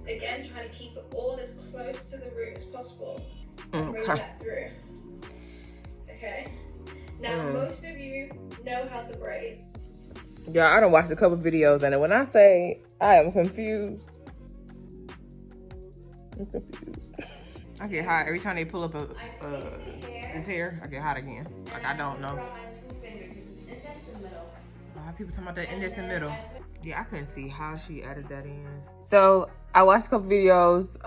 again, trying to keep it all as close to the root as possible. And bring that through. Okay. Now, most of you know how to braid. Yeah, I done watched a couple videos, and when I say I am confused, I'm confused. I get hot every time they pull up this hair. I get hot again. Like, I don't know. A lot of people talking about that index and middle. Yeah, I couldn't see how she added that in. So I watched a couple videos.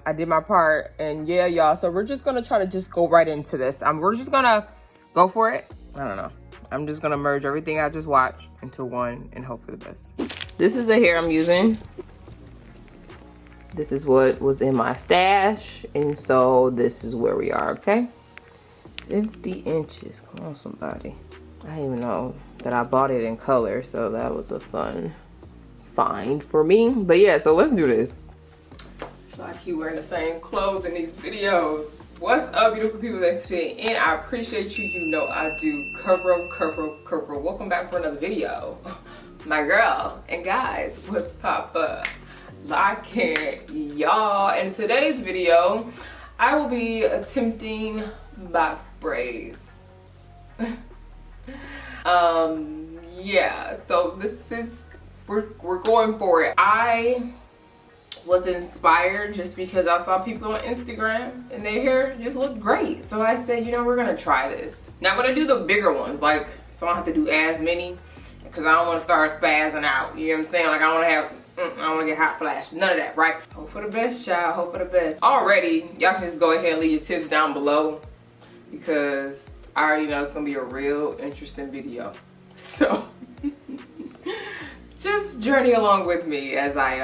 I did my part, and yeah, y'all. So we're just gonna try to just go right into this. We're just gonna go for it. I don't know. I'm just gonna merge everything I just watched into one and hope for the best. This is the hair I'm using. This is what was in my stash, and so this is where we are. Okay, 50 inches. Come on, somebody. I didn't even know that I bought it in color, so that was a fun find for me. But yeah, so let's do this. I keep wearing the same clothes in these videos. What's up, beautiful people that's tuning in? I appreciate you. You know I do. Kerro. Welcome back for another video. My girl and guys, what's pop-up? Locking y'all. In today's video, I will be attempting box braids. Yeah, so this is we're going for it. I was inspired just because I saw people on Instagram and their hair just looked great, so I said, you know, we're gonna try this. Now I'm gonna do the bigger ones, like, so I don't have to do as many because I don't want to start spazzing out, you know what I'm saying? Like, I don't want to get hot flash, none of that, right? Hope for the best, child. Hope for the best. Already, y'all can just go ahead and leave your tips down below because I already know it's gonna be a real interesting video. So just journey along with me as I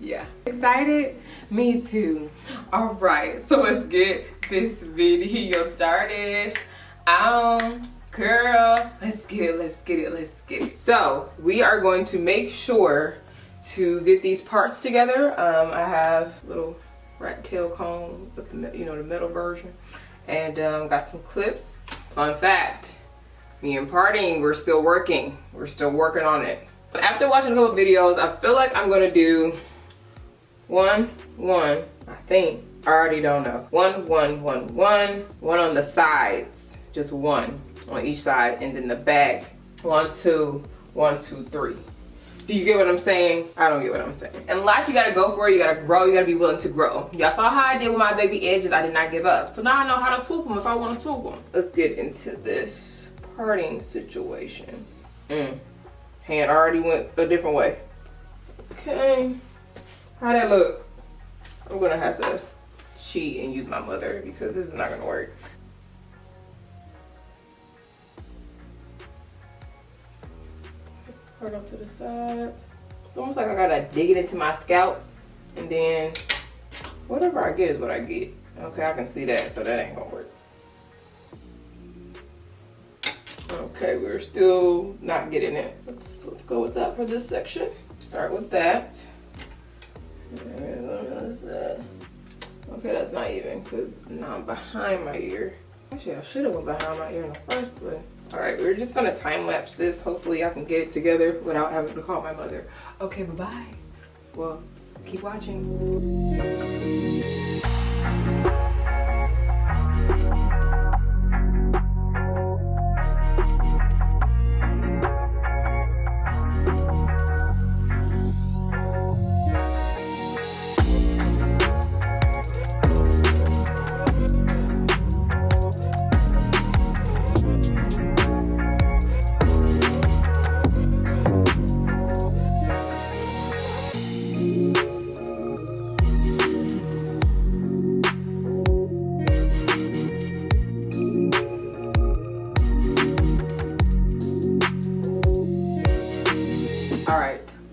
yeah, excited? Me too. All right, so let's get this video started. Girl, let's get it. So we are going to make sure to get these parts together. I have a little rat tail comb with the, you know, the metal version, and got some clips. Fun fact, me and Parting, we're still working on it. But after watching a couple videos, I feel like I'm gonna do one, I think, I already don't know. One on the sides, just one on each side, and then the back, 1, 2, 1, 2, 3. Do you get what I'm saying? I don't get what I'm saying. In life, you gotta go for it, you gotta grow, you gotta be willing to grow. Y'all saw how I did with my baby edges. I did not give up. So now I know how to swoop them if I want to swoop them. Let's get into this parting situation. Hand already went a different way. Okay, how that look? I'm gonna have to cheat and use my mother because this is not gonna work. Part off to the side. It's almost like I gotta dig it into my scalp, and then whatever I get is what I get. Okay, I can see that, so that ain't gonna work. Okay, we're still not getting it. Let's go with that for this section. Start with that. Okay, that's not even because now I'm behind my ear. Actually, I should have went behind my ear in the first place. All right, we're just gonna time lapse this. Hopefully I can get it together without having to call my mother. Okay, bye-bye. Well, keep watching.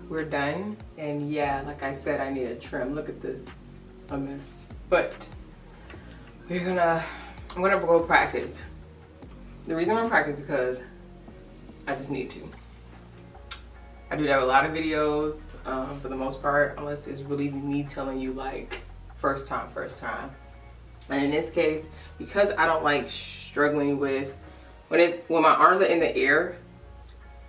We're done, and yeah, like I said, I need a trim. Look at this, a mess. But I'm gonna go practice. The reason I'm gonna practice is because I just need to. I do that with a lot of videos, for the most part, unless it's really me telling you like first time. And in this case, because I don't like struggling with when my arms are in the air,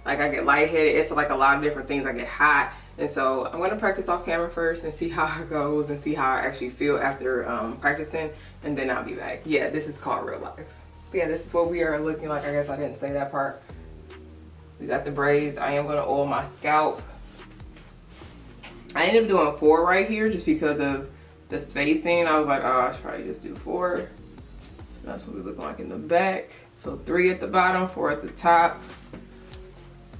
like I get lightheaded. It's like a lot of different things. I get hot, And so I'm gonna practice off camera first and see how it goes and see how I actually feel after practicing, and then I'll be back. Yeah, this is called real life. But yeah, this is what we are looking like. I guess I didn't say that part. We got the braids. I am gonna oil my scalp. I ended up doing 4 right here just because of the spacing. I was like, oh, I should probably just do 4. That's what we look like in the back. So 3 at the bottom, 4 at the top,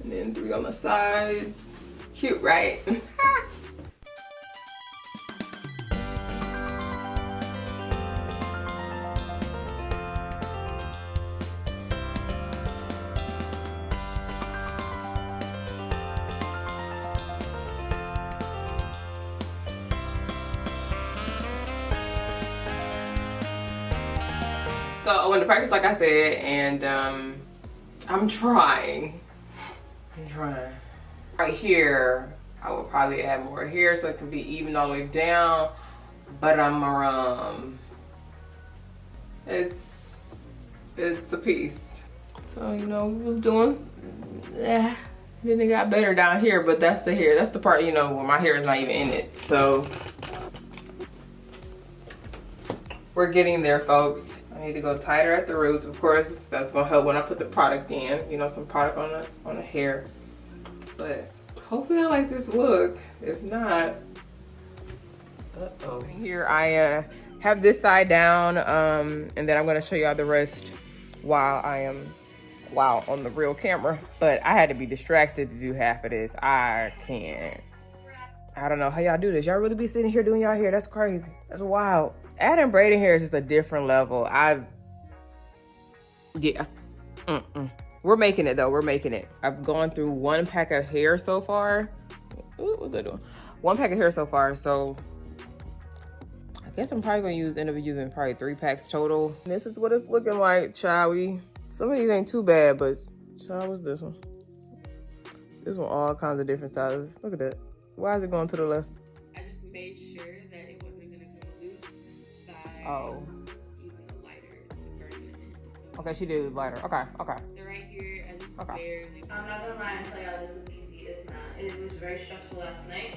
and then 3 on the sides. Cute, right? So I went to practice like I said, and I'm trying. Right here, I will probably add more here so it can be even all the way down. But it's a piece. So you know, we was doing. Then it got better down here, but that's the hair. That's the part, you know, where my hair is not even in it. So we're getting there, folks. I need to go tighter at the roots. Of course, that's gonna help when I put the product in. You know, some product on the hair. But hopefully I like this look. If not, Here I have this side down, and then I'm gonna show y'all the rest while on the real camera. But I had to be distracted to do half of this. I can't. I don't know how y'all do this. Y'all really be sitting here doing y'all hair? That's crazy. That's wild. Adding braiding hair is just a different level. We're making it though. We're making it. I've gone through 1 pack of hair so far. What was I doing? 1 pack of hair so far. So I guess I'm probably gonna end up using probably 3 packs total. This is what it's looking like, child. Some of these ain't too bad, but child, what's this one? This one all kinds of different sizes. Look at that. Why is it going to the left? I just made sure that it wasn't gonna go loose by using a lighter to burn it in. So Okay, she did lighter. Okay. So right here, I just barely. I'm not gonna lie and tell y'all this is easy. It's not. It was very stressful last night.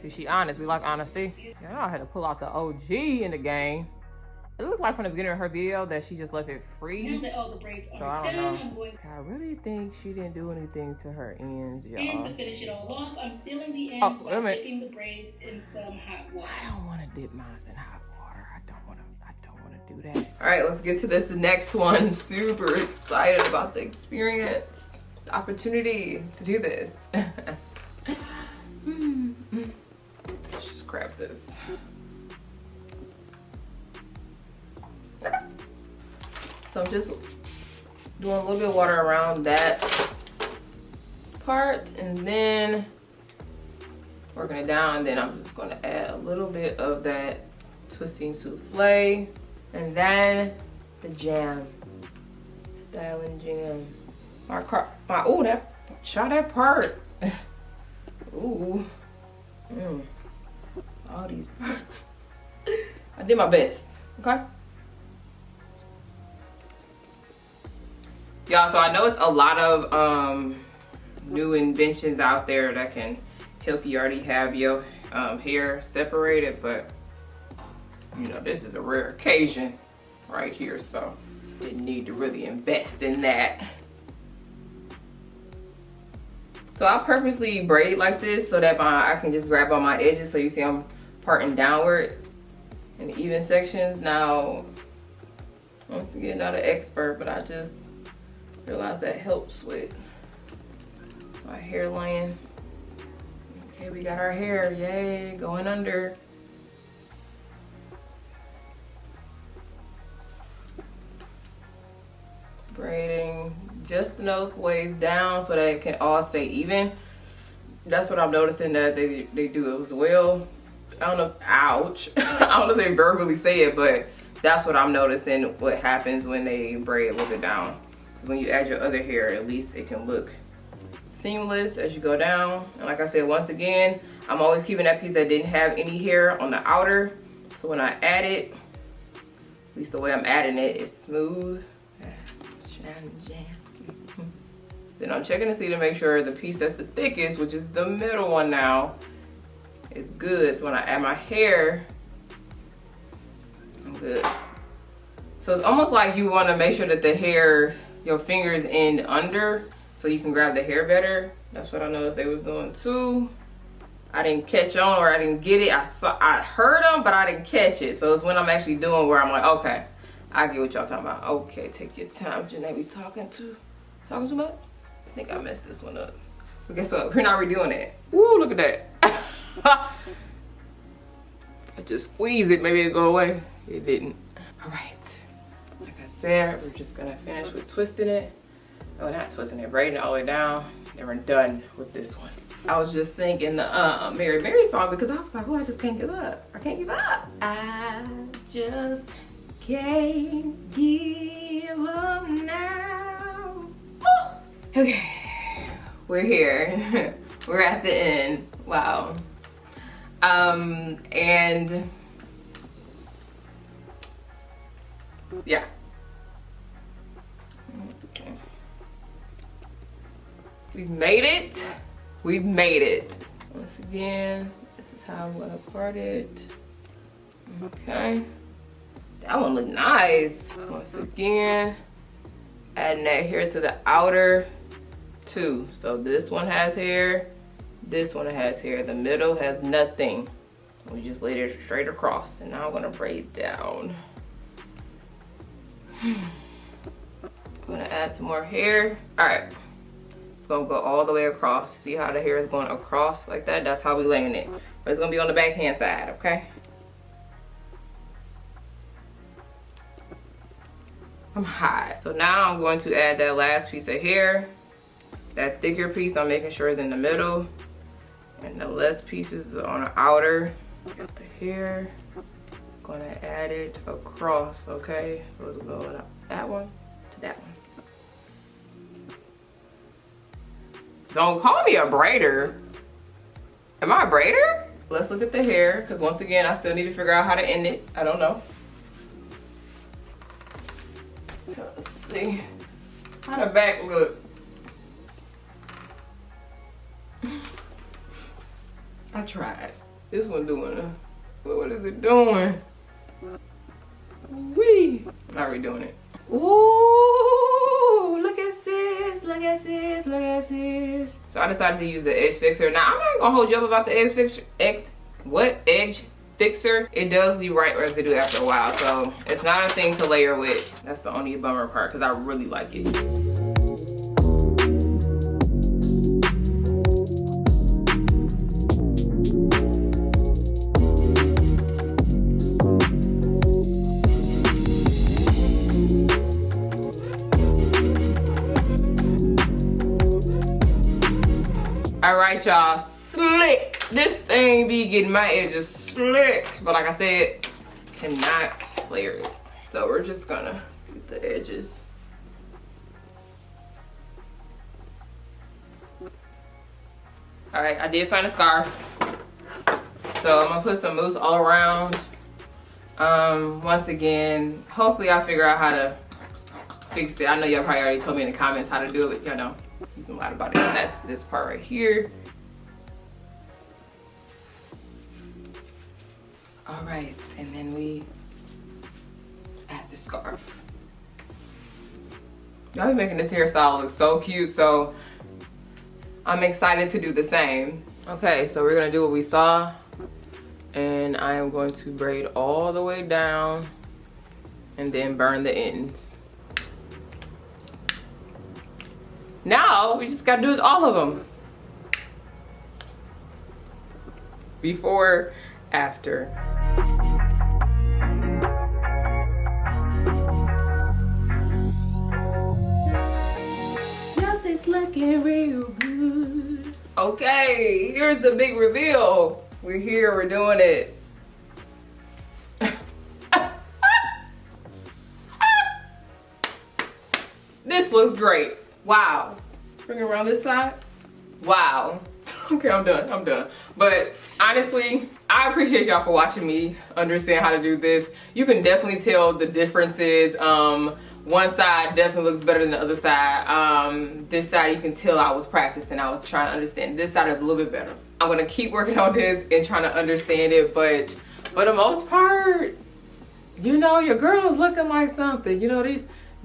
See, she honest. We like honesty. Y'all know I had to pull out the OG in the game. It looked like from the beginning of her video that she just left it free. Now that all the braids So are I don't done, know. I'm going I really think she didn't do anything to her ends, y'all. and to finish it all off, I'm sealing the ends wait a by minute. dipping the braids in some hot water. I don't want to dip mine in hot water. I don't want to do that. All right, let's get to this next one. Super excited about the experience, the opportunity to do this. Let's just grab this. So I'm just doing a little bit of water around that part, and then working it down, and then I'm just going to add a little bit of that twisting souffle, and then the jam, styling jam. Oh, that part. Ooh, all these parts. I did my best. Okay. Y'all, so I know it's a lot of new inventions out there that can help you already have your hair separated, but you know, this is a rare occasion right here, so didn't need to really invest in that. So I purposely braid like this so that I can just grab on my edges, so you see I'm parting downward in even sections. Now, once again, not an expert, but I just realize that helps with my hairline. Okay, we got our hair, yay, going under. Braiding just enough ways down so that it can all stay even. That's what I'm noticing that they do as well. I don't know, ouch. I don't know if they verbally say it, but that's what I'm noticing what happens when they braid a little bit down. Because when you add your other hair, at least it can look seamless as you go down. And like I said, once again, I'm always keeping that piece that didn't have any hair on the outer. So when I add it, at least the way I'm adding it is smooth. Then I'm checking to see to make sure the piece that's the thickest, which is the middle one now, is good. So when I add my hair, I'm good. So it's almost like you want to make sure that the hair, your fingers end under, so you can grab the hair better. That's what I noticed they was doing too. I didn't catch on, or I didn't get it. I heard them, but I didn't catch it. So it's when I'm actually doing where I'm like, okay, I get what y'all talking about. Okay, take your time. Janae be talking too much? I think I messed this one up. But guess what? We're not redoing it. Woo, look at that. I just squeeze it, maybe it'll go away. It didn't. All right. Like I said, we're just gonna finish with twisting it. Oh, not twisting it, braiding it all the way down. Then we're done with this one. I was just thinking the Mary Mary song because I was like, oh, I just can't give up. I can't give up. I just can't give up now. Oh. Okay, we're here. We're at the end. Wow. And yeah. Okay. We've made it. We've made it. Once again, this is how I'm gonna part it. Okay. That one looked nice. Once again, adding that hair to the outer two. So this one has hair, this one has hair. The middle has nothing. We just laid it straight across. And now I'm gonna braid down. I'm gonna add some more hair. All right. Gonna go all the way across. See how the hair is going across like that? That's how we laying it. But it's gonna be on the backhand side, okay? I'm hot. So now I'm going to add that last piece of hair. That thicker piece I'm making sure is in the middle. And the less pieces on the outer. Got the hair. Gonna add it across, okay? So let's go that one to that one. Don't call me a braider. Am I a braider? Let's look at the hair, because once again, I still need to figure out how to end it. I don't know. Let's see. How the back look? I tried. This one doing what is it doing? Wee. Not redoing it. Ooh, look at sis, look at sis, look at sis. So I decided to use the edge fixer. Now I'm not gonna hold you up about the edge fixer. Edge fixer. It does leave white residue after a while, so it's not a thing to layer with. That's the only bummer part because I really like it. All right, y'all, slick. This thing be getting my edges slick, but like I said, cannot layer it. So we're just gonna get the edges. All right, I did find a scarf. So I'm gonna put some mousse all around. Once again, hopefully I'll figure out how to fix it. I know y'all probably already told me in the comments how to do it, y'all know. Using a lot about it. That's this part right here. All right, and then we add the scarf. Y'all be making this hairstyle look so cute, so I'm excited to do the same. Okay, so we're gonna do what we saw, and I am going to braid all the way down and then burn the ends. Now we just gotta do all of them. Before, after. Yes, it's looking real good. Okay, here's the big reveal. We're here, we're doing it. This looks great. Wow. Let's bring it around this side. Wow. Okay, I'm done. But honestly, I appreciate y'all for watching me understand how to do this. You can definitely tell the differences one side definitely looks better than the other side. This side, you can tell I was practicing. I was trying to understand. This side is a little bit better. I'm gonna keep working on this and trying to understand it, but for the most part, you know, your girl is looking like something. You know,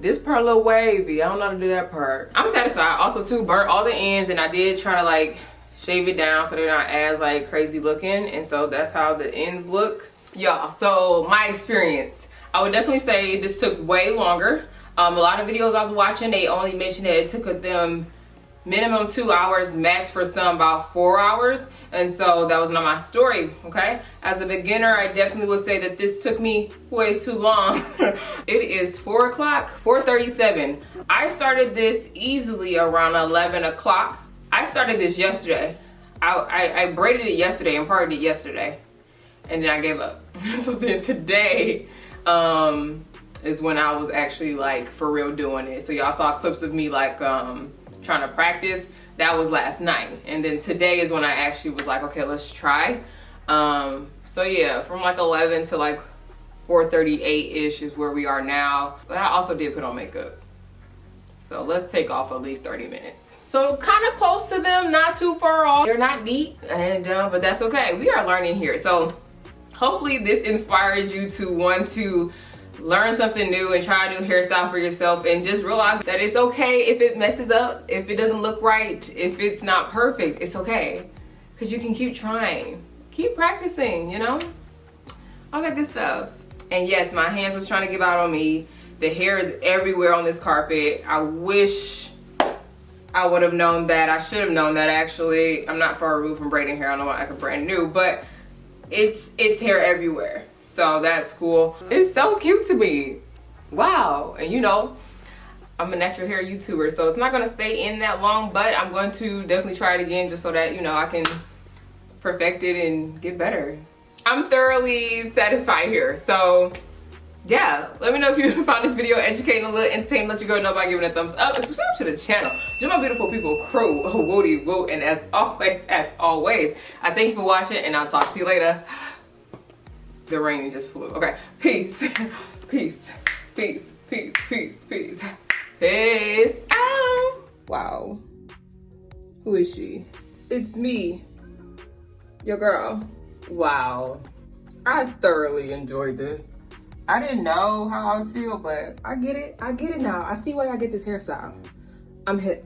this part a little wavy. I don't know how to do that part. I'm satisfied. Also too, burnt all the ends, and I did try to like shave it down so they're not as like crazy looking, and so that's how the ends look. Y'all, so my experience, I would definitely say this took way longer. A lot of videos I was watching, they only mentioned that it took them minimum 2 hours, max for some about 4 hours, and so that was not my story. Okay, as a beginner, I definitely would say that this took me way too long. It is 4 o'clock, 4:37. I started this easily around 11 o'clock. I started this yesterday. I braided it yesterday and parted it yesterday, and then I gave up. So then today is when I was actually like for real doing it. So y'all saw clips of me like trying to practice. That was last night, and then today is when I actually was like, okay, let's try. So yeah, from like 11 to like 4:38-ish is where we are now. But I also did put on makeup, so let's take off at least 30 minutes. So kind of close to them, not too far off. They're not neat, and but that's okay. We are learning here. So hopefully this inspired you to want to learn something new and try a new hairstyle for yourself, and just realize that it's okay if it messes up, if it doesn't look right, if it's not perfect. It's okay, because you can keep trying, keep practicing, you know, all that good stuff. And yes, my hands was trying to give out on me. The hair is everywhere on this carpet. I wish I would have known that. I should have known that, actually. I'm not far removed from braiding hair. I don't want to act brand new, but it's hair everywhere. So that's cool. It's so cute to me. Wow. And you know, I'm a natural hair YouTuber, so it's not going to stay in that long, but I'm going to definitely try it again just so that, you know, I can perfect it and get better. I'm thoroughly satisfied here. So yeah, let me know if you found this video educating, a little entertaining. Let your girl know by giving a thumbs up and subscribe to the channel. Join my beautiful people crew, woody woo, and as always, I thank you for watching, and I'll talk to you later. The rain just flew. Okay, peace, peace, peace, peace, peace, peace, peace out. Wow, who is she? It's me, your girl. Wow, I thoroughly enjoyed this. I didn't know how I would feel, but I get it. I get it now. I see why I get this hairstyle. I'm hip.